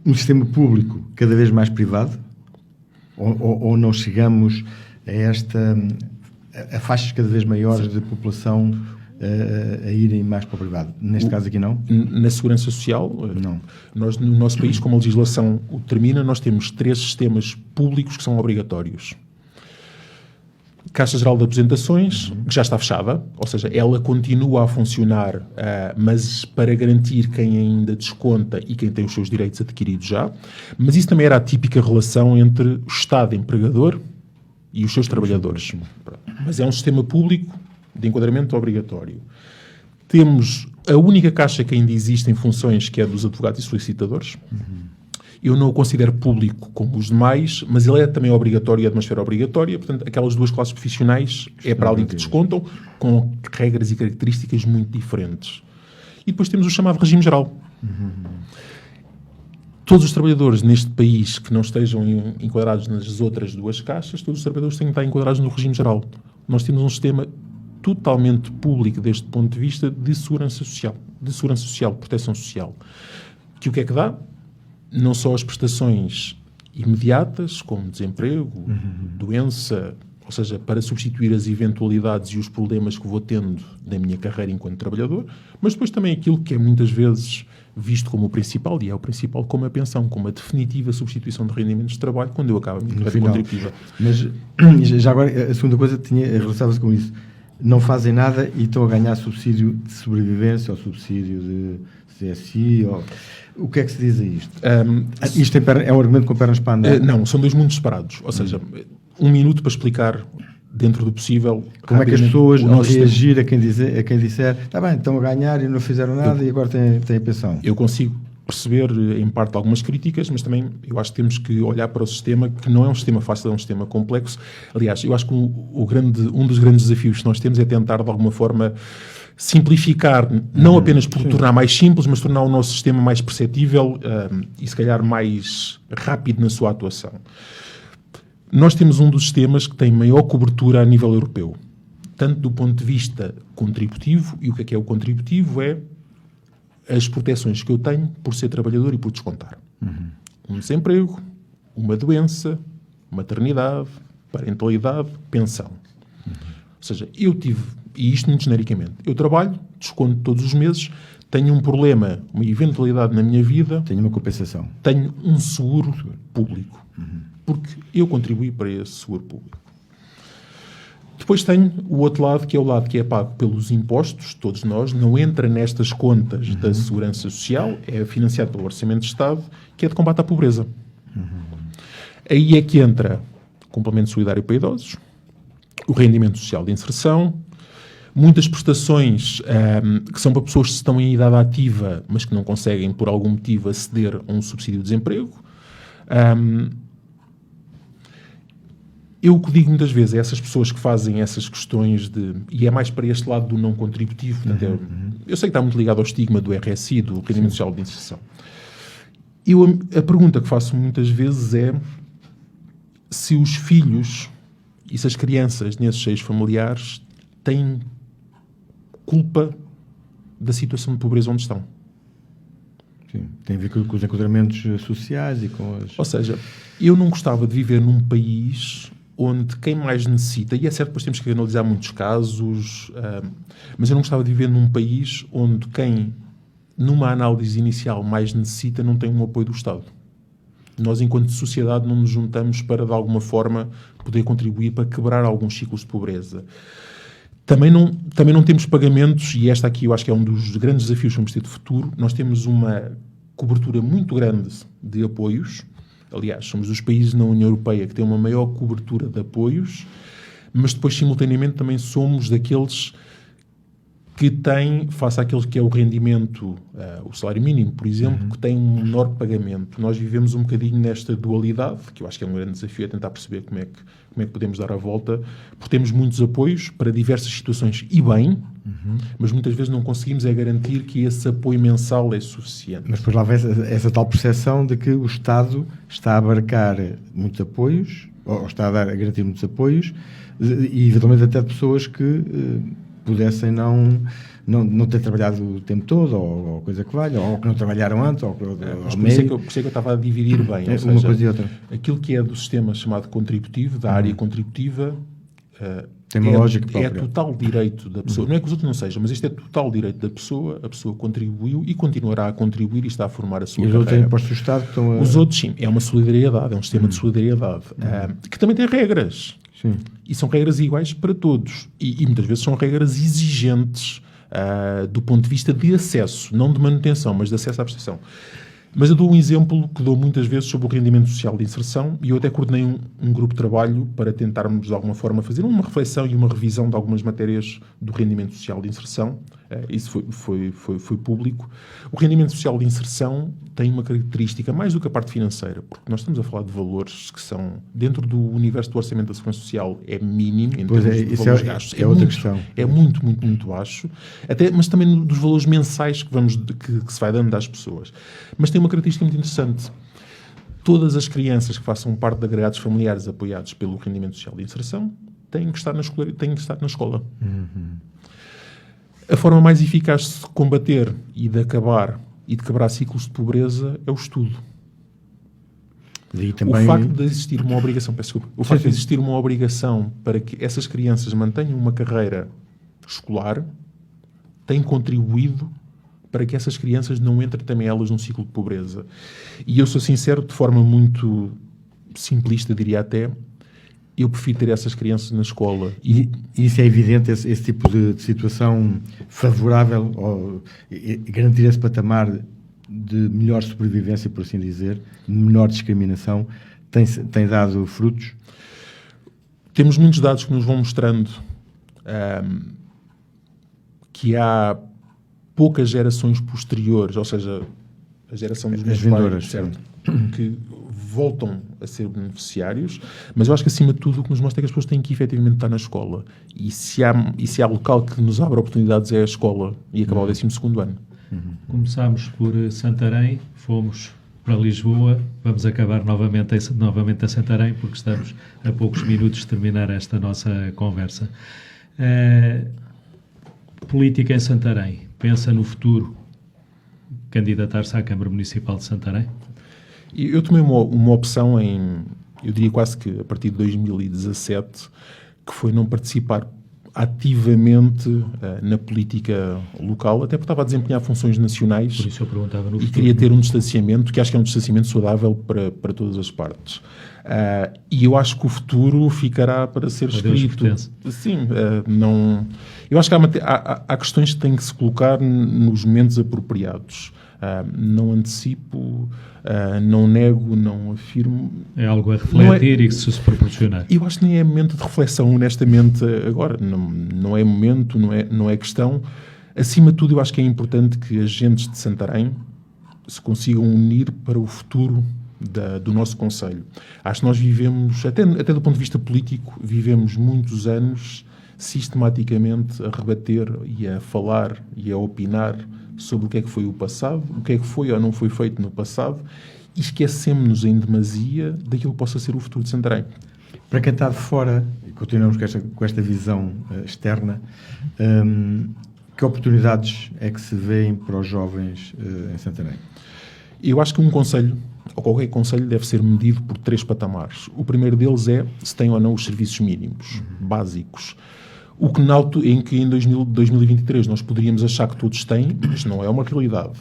um sistema público cada vez mais privado, ou não chegamos a faixas cada vez maiores de população a irem mais para o privado. Neste caso aqui não? Na segurança social, não. Nós, no nosso país, como a legislação o determina, nós temos 3 sistemas públicos que são obrigatórios. Caixa Geral de Aposentações, que já está fechada, ou seja, ela continua a funcionar, mas para garantir quem ainda desconta e quem tem os seus direitos adquiridos já. Mas isso também era a típica relação entre o Estado empregador e os seus trabalhadores. Mas é um sistema público de enquadramento obrigatório. Temos a única caixa que ainda existe em funções, que é dos advogados e solicitadores. Eu não o considero público como os demais, mas ele é também obrigatório e é de uma esfera obrigatória. Portanto, aquelas duas classes profissionais é para ali que descontam, com regras e características muito diferentes. E depois temos o chamado regime geral. Todos os trabalhadores neste país que não estejam enquadrados nas outras duas caixas, todos os trabalhadores têm que estar enquadrados no regime geral. Nós temos um sistema totalmente público deste ponto de vista de segurança social, de proteção social. Que o que é que dá? Não só as prestações imediatas, como desemprego, doença, ou seja, para substituir as eventualidades e os problemas que vou tendo na minha carreira enquanto trabalhador, mas depois também aquilo que é muitas vezes visto como o principal, e é o principal como a pensão, como a definitiva substituição de rendimentos de trabalho quando eu acabo a minha carreira contributiva. Mas já agora, a segunda coisa relacionava-se com isso. Não fazem nada e estão a ganhar subsídio de sobrevivência ou subsídio de CSI. O que é que se diz a isto? Isto é um argumento com pernas para andar? Não, são dois mundos separados. Ou seja, um minuto para explicar, dentro do possível, como é que as pessoas vão reagir a quem disser está bem, estão a ganhar e não fizeram nada e agora têm a pensão. Eu consigo receber, em parte, algumas críticas, mas também eu acho que temos que olhar para o sistema, que não é um sistema fácil, é um sistema complexo. Aliás, eu acho que um dos grandes desafios que nós temos é tentar, de alguma forma, simplificar, não apenas por tornar mais simples, mas tornar o nosso sistema mais perceptível e, se calhar, mais rápido na sua atuação. Nós temos um dos sistemas que tem maior cobertura a nível europeu, tanto do ponto de vista contributivo, e o que é o contributivo? É as proteções que eu tenho por ser trabalhador e por descontar. Um desemprego, uma doença, maternidade, parentalidade, pensão. Ou seja, eu tive, e isto muito genericamente, eu trabalho, desconto todos os meses, tenho um problema, uma eventualidade na minha vida... Tenho uma compensação. Tenho um seguro público. Porque eu contribuí para esse seguro público. Depois tenho o outro lado, que é o lado que é pago pelos impostos, todos nós, não entra nestas contas da Segurança Social, é financiado pelo Orçamento de Estado, que é de combate à pobreza. Aí é que entra o complemento solidário para idosos, o rendimento social de inserção, muitas prestações que são para pessoas que estão em idade ativa, mas que não conseguem, por algum motivo, aceder a um subsídio de desemprego. Eu o que digo muitas vezes é essas pessoas que fazem essas questões e é mais para este lado do não contributivo. Portanto, eu sei que está muito ligado ao estigma do RSI, do rendimento social de inserção. A pergunta que faço muitas vezes é se os filhos e se as crianças nesses seios familiares têm culpa da situação de pobreza onde estão. Sim, tem a ver com os enquadramentos sociais e com as... Ou seja, eu não gostava de viver num país onde quem mais necessita, e é certo que depois temos que analisar muitos casos, mas eu não gostava de viver num país onde quem, numa análise inicial, mais necessita, não tem um apoio do Estado. Nós, enquanto sociedade, não nos juntamos para, de alguma forma, poder contribuir para quebrar alguns ciclos de pobreza. Também não temos pagamentos, e esta aqui eu acho que é um dos grandes desafios que vamos ter de futuro. Nós temos uma cobertura muito grande de apoios. Aliás, somos dos países na União Europeia que têm uma maior cobertura de apoios, mas depois, simultaneamente, também somos daqueles que têm, face àquele que é o rendimento, o salário mínimo, por exemplo, que tem um menor pagamento. Nós vivemos um bocadinho nesta dualidade, que eu acho que é um grande desafio, é tentar perceber como é que podemos dar a volta, porque temos muitos apoios para diversas situações, e bem, mas muitas vezes não conseguimos garantir que esse apoio mensal é suficiente. Mas depois lá vem essa tal percepção de que o Estado está a abarcar muitos apoios, ou está a garantir muitos apoios, e eventualmente até de pessoas que pudessem não ter trabalhado o tempo todo, ou coisa que valha, ou que não trabalharam antes, ou por isso é que eu estava a dividir bem. Ou seja, uma coisa e outra. Aquilo que é do sistema chamado contributivo, da área contributiva, tem uma lógica própria. É total direito da pessoa. Não é que os outros não sejam, mas este é total direito da pessoa. A pessoa contribuiu e continuará a contribuir e está a formar a sua carreira. E os outros têm impostos do Estado que estão a... Os outros, sim. É uma solidariedade, é um sistema de solidariedade. Que também tem regras. Sim. E são regras iguais para todos. E muitas vezes são regras exigentes do ponto de vista de acesso, não de manutenção, mas de acesso à prestação. Mas eu dou um exemplo que dou muitas vezes sobre o rendimento social de inserção, e eu até coordenei um grupo de trabalho para tentarmos, de alguma forma, fazer uma reflexão e uma revisão de algumas matérias do rendimento social de inserção. Isso foi público. O rendimento social de inserção tem uma característica, mais do que a parte financeira, porque nós estamos a falar de valores que são, dentro do universo do Orçamento da Segurança Social, é mínimo, em termos de valores gastos. É outra questão. É muito baixo, mas também dos valores mensais que se vai dando às pessoas. Mas tem uma característica muito interessante. Todas as crianças que façam parte de agregados familiares apoiados pelo rendimento social de inserção têm que estar na escola. A forma mais eficaz de se combater e de acabar e de quebrar ciclos de pobreza é o estudo. Também... O facto de existir uma obrigação, de existir uma obrigação para que essas crianças mantenham uma carreira escolar tem contribuído para que essas crianças não entrem também elas num ciclo de pobreza. E eu sou sincero, de forma muito simplista, diria até, eu prefiro ter essas crianças na escola. E isso é evidente, esse tipo de situação favorável, ou garantir esse patamar de melhor sobrevivência, por assim dizer, de menor discriminação, tem dado frutos? Temos muitos dados que nos vão mostrando que há poucas gerações posteriores, ou seja, a geração dos As meus vindoras, pais, certo, que voltam a ser beneficiários, mas eu acho que acima de tudo o que nos mostra é que as pessoas têm que efetivamente estar na escola, e se há local que nos abre oportunidades é a escola, e acabar o 12º ano. Começámos por Santarém, fomos para Lisboa, vamos acabar novamente a Santarém, porque estamos a poucos minutos de terminar esta nossa conversa. Política em Santarém, pensa no futuro candidatar-se à Câmara Municipal de Santarém? Eu tomei uma opção eu diria quase que a partir de 2017, que foi não participar ativamente na política local, até porque estava a desempenhar funções nacionais. Por isso eu perguntava no e futuro. queria ter um distanciamento, que acho que é um distanciamento saudável para todas as partes. E eu acho que o futuro ficará para ser escrito. Sim, não... Eu acho que há questões que têm que se colocar nos momentos apropriados. Não antecipo, não nego, não afirmo. É algo a refletir e que se proporcionar. Eu acho que nem é momento de reflexão, honestamente, agora. Não é momento, não é questão. Acima de tudo, eu acho que é importante que agentes de Santarém se consigam unir para o futuro do nosso concelho. Acho que nós vivemos, até do ponto de vista político, vivemos muitos anos sistematicamente a rebater e a falar e a opinar sobre o que é que foi o passado, o que é que foi ou não foi feito no passado, e esquecemos-nos em demasia daquilo que possa ser o futuro de Santarém. Para quem está de fora, e continuamos com esta visão externa, que oportunidades é que se vêem para os jovens em Santarém? Eu acho que um concelho, ou qualquer concelho, deve ser medido por 3 patamares. O primeiro deles é se tem ou não os serviços mínimos, básicos. O que em 2023 nós poderíamos achar que todos têm, mas não é uma realidade.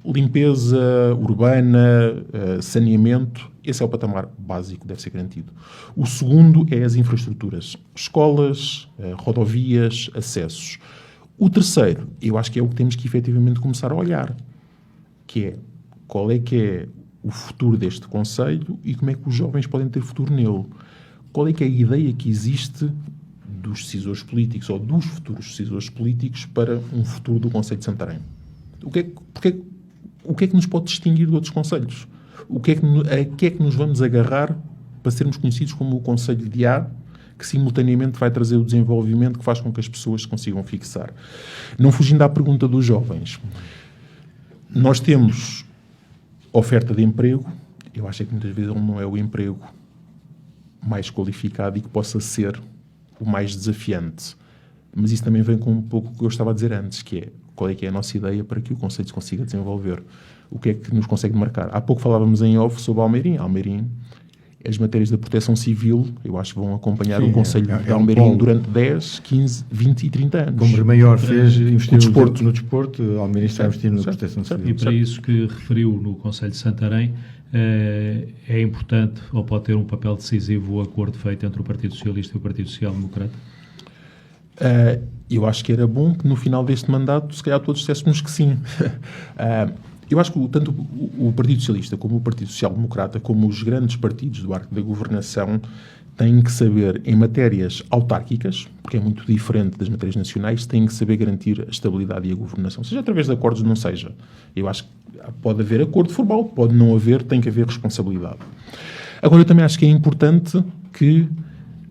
Limpeza urbana, saneamento, esse é o patamar básico, deve ser garantido. O segundo é as infraestruturas, escolas, rodovias, acessos. O terceiro, eu acho que é o que temos que efetivamente começar a olhar, que é qual é que é o futuro deste concelho e como é que os jovens podem ter futuro nele. Qual é que é a ideia que existe dos decisores políticos ou dos futuros decisores políticos para um futuro do concelho de Santarém? O que é que nos pode distinguir de outros concelhos? A que é que nos vamos agarrar para sermos conhecidos como o concelho de A, que simultaneamente vai trazer o desenvolvimento que faz com que as pessoas se consigam fixar? Não fugindo à pergunta dos jovens, nós temos oferta de emprego. Eu acho que muitas vezes ele não é o emprego mais qualificado e que possa ser o mais desafiante. Mas isso também vem com um pouco o que eu estava a dizer antes, que é qual é que é a nossa ideia para que o concelho se consiga desenvolver. O que é que nos consegue marcar? Há pouco falávamos em off sobre Almeirim. Almeirim, as matérias da proteção civil, eu acho que vão acompanhar o concelho de Almeirim durante 10, 15, 20 e 30 anos. Como Maior fez, investiu no desporto, Almeirim está a investir na proteção civil. E para isso que referiu no concelho de Santarém, é importante, ou pode ter um papel decisivo, o acordo feito entre o Partido Socialista e o Partido Social Democrata? Eu acho que era bom que no final deste mandato, se calhar todos dissessemos que sim. Eu acho que tanto o Partido Socialista como o Partido Social Democrata, como os grandes partidos do arco da governação, têm que saber, em matérias autárquicas, porque é muito diferente das matérias nacionais, têm que saber garantir a estabilidade e a governação, seja através de acordos, não seja. Eu acho que pode haver acordo formal, pode não haver, tem que haver responsabilidade. Agora, eu também acho que é importante que,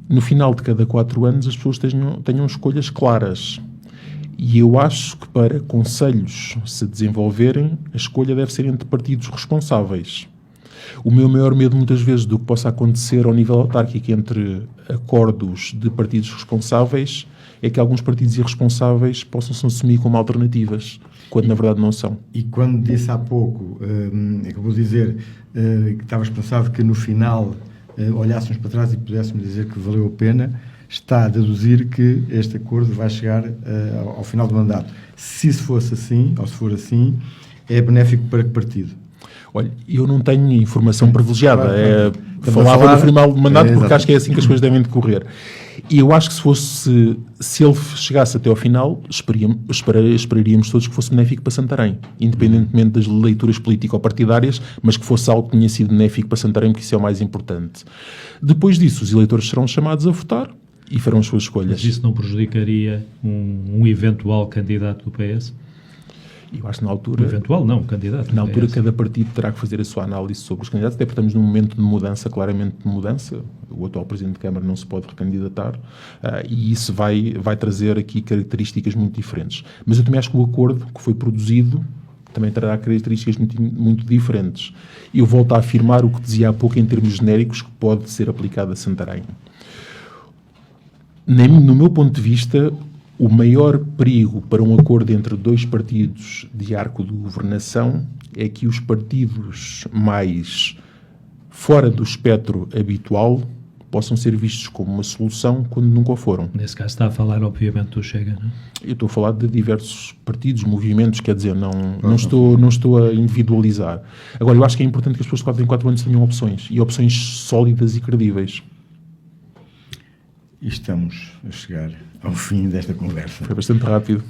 no final de cada 4 anos, as pessoas tenham escolhas claras. E eu acho que para concelhos se desenvolverem, a escolha deve ser entre partidos responsáveis. O meu maior medo, muitas vezes, do que possa acontecer ao nível autárquico entre acordos de partidos responsáveis é que alguns partidos irresponsáveis possam se assumir como alternativas, quando na verdade não são. E quando disse há pouco, acabou de dizer que estava esperançado que no final olhássemos para trás e pudéssemos dizer que valeu a pena, está a deduzir que este acordo vai chegar ao final do mandato. Se isso fosse assim, ou se for assim, é benéfico para que partido? Olha, eu não tenho informação privilegiada. Claro. Falava no final do mandato porque acho que é assim que as coisas devem decorrer. E eu acho que se ele chegasse até ao final, esperaríamos todos que fosse benéfico para Santarém, independentemente das leituras político-partidárias, mas que fosse algo que tenha sido benéfico para Santarém, porque isso é o mais importante. Depois disso, os eleitores serão chamados a votar e farão as suas escolhas. Mas isso não prejudicaria um eventual candidato do PS? E eu acho que na altura... Eventual, não, candidato. Na altura, cada partido terá que fazer a sua análise sobre os candidatos, até porque estamos num momento de mudança, claramente de mudança. O atual Presidente de Câmara não se pode recandidatar e isso vai trazer aqui características muito diferentes. Mas eu também acho que o acordo que foi produzido também terá características muito diferentes. Eu volto a afirmar o que dizia há pouco em termos genéricos, que pode ser aplicado a Santarém. No meu ponto de vista, o maior perigo para um acordo entre dois partidos de arco de governação é que os partidos mais fora do espectro habitual possam ser vistos como uma solução quando nunca o foram. Nesse caso está a falar, obviamente, do Chega, não é? Eu estou a falar de diversos partidos, movimentos, quer dizer, não estou a individualizar. Agora, eu acho que é importante que as pessoas de 4 em 4 anos tenham opções, e opções sólidas e credíveis. E estamos a chegar ao fim desta conversa. Foi bastante rápido.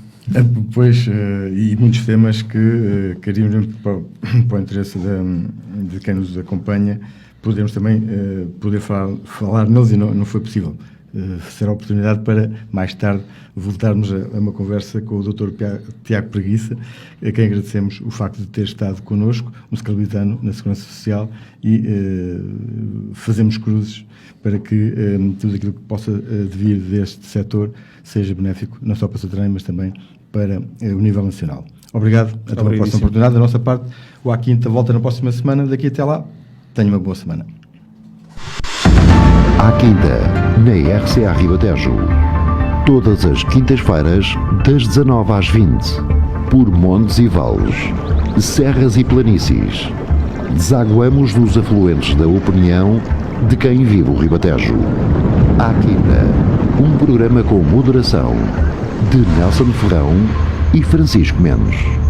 Pois, e muitos temas que queríamos, para o interesse de quem nos acompanha, podemos também falar neles e não foi possível. Será a oportunidade para, mais tarde, voltarmos a uma conversa com o Dr. Tiago Preguiça, a quem agradecemos o facto de ter estado connosco, um scalabritano na Segurança Social, e fazemos cruzes para que tudo aquilo que possa vir deste setor seja benéfico, não só para Santarém, mas também para o nível nacional. Obrigado, até uma próxima oportunidade. Da nossa parte, o À Quinta volta na próxima semana. Daqui até lá, tenha uma boa semana. À Quinta, na RCA Ribatejo. Todas as quintas-feiras, das 19 às 20. Por montes e vales, serras e planícies. Desaguamos nos afluentes da opinião de quem vive o Ribatejo. À Quinta, um programa com moderação de Nelson Ferrão e Francisco Mendes.